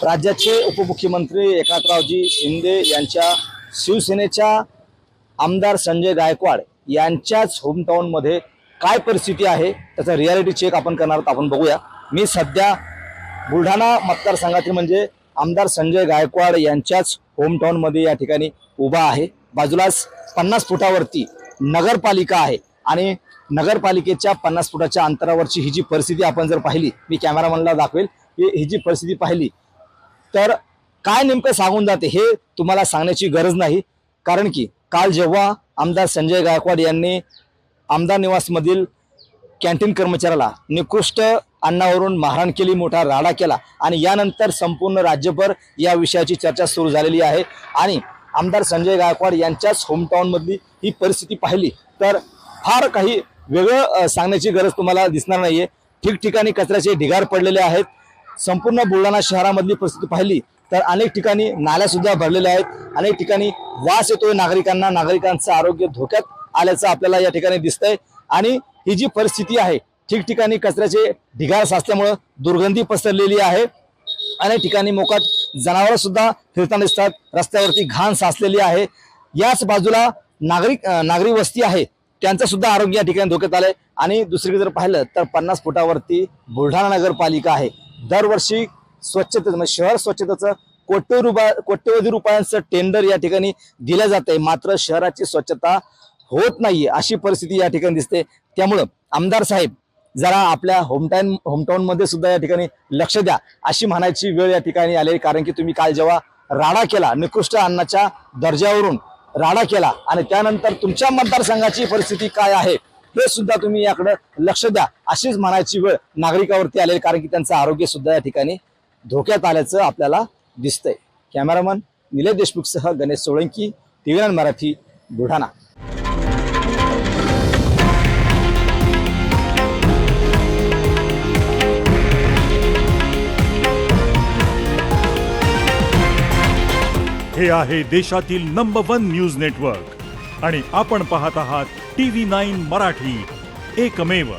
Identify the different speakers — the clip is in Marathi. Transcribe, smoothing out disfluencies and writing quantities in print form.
Speaker 1: राज्याचे उपमुख्यमंत्री एकनाथरावजी शिंदे यांच्या शिवसेनेच्या आमदार संजय गायकवाड यांच्याच होमटाऊनमध्ये काय परिस्थिती आहे त्याचा रियालिटी चेक आपण करणार आहोत. आपण बघूया. मी सध्या बुलढाणा मतदारसंघातील म्हणजे आमदार संजय गायकवाड यांच्याच होमटाऊनमध्ये या ठिकाणी उभा आहे. बाजूलाच 50 फुटावरती नगरपालिका आहे आणि नगरपालिकेच्या 50 फुटाच्या अंतरावरची ही जी परिस्थिती आपण जर पाहिली, मी कॅमेरामॅनला दाखवेल की ही जी परिस्थिती पाहिली तर काय नेमकं सांगून जाते हे तुम्हाला सांगण्याची गरज नाही. कारण की काल जेव्हा आमदार संजय गायकवाड यांनी आमदार निवासमधील कॅन्टीन कर्मचाऱ्याला निकृष्ट अन्नावरून मारहाण केली, मोठा राडा केला आणि यानंतर संपूर्ण राज्यभर या विषयाची चर्चा सुरू झालेली आहे आणि आमदार संजय गायकवाड यांच्याच होमटाऊनमधली ही परिस्थिती पाहिली तर फार काही वेगळं सांगण्याची गरज तुम्हाला दिसणार नाहीये. ठिकठिकाणी कचऱ्याचे ढिगार पडलेले आहेत. संपूर्ण बुलढाणा शहरामधली परिस्थिती पाहिली तर अनेक ठिकाणी नाल्या सुद्धा भरलेल्या आहेत. अनेक ठिकाणी वास येतोय नागरिकांना, नागरिकांचं आरोग्य धोक्यात आल्याचं आपल्याला या ठिकाणी दिसतंय आणि ही जी परिस्थिती आहे ठिकठिकाणी कचऱ्याचे ढिगार साचल्यामुळे दुर्गंधी पसरलेली आहे. अनेक ठिकाणी मोकाट जनावरं सुद्धा फिरताना दिसतात. रस्त्यावरती घाण साचलेली आहे. याच बाजूला नागरी वस्ती आहे त्यांचं सुद्धा आरोग्य या ठिकाणी धोक्यात आलंय. आणि दुसरीकडे जर पाहिलं तर 50 फुटावरती बुलढाणा नगरपालिका आहे. दरवर्षी स्वच्छतेचं म्हणजे शहर स्वच्छतेचं कोट्यवधी रुपयांचं टेंडर या ठिकाणी दिलं जातंय, मात्र शहराची स्वच्छता होत नाहीये अशी परिस्थिती या ठिकाणी दिसते. त्यामुळं आमदार साहेब जरा आपल्या होमटाऊन मध्ये सुद्धा या ठिकाणी लक्ष द्या अशी म्हणायची वेळ या ठिकाणी आली. कारण की तुम्ही काल जेव्हा राडा केला, निकृष्ट अन्नाच्या दर्जावरून राडा केला आणि त्यानंतर तुमच्या मतदारसंघाची परिस्थिती काय आहे हे सुद्धा तुम्ही याकडे लक्ष द्या अशीच म्हणायची वेळ नागरिकावरती आलेली. कारण की त्यांचं आरोग्य सुद्धा या ठिकाणी धोक्यात आल्याचं आपल्याला दिसतंय. कॅमेरामन निलेश देशमुखसह गणेश सोळंकी, TV9 मराठी, बुलढाणा.
Speaker 2: हे आहे देशातील नंबर 1 न्यूज नेटवर्क आणि आपण पाहत आहात TV9 मराठी, एकमेव.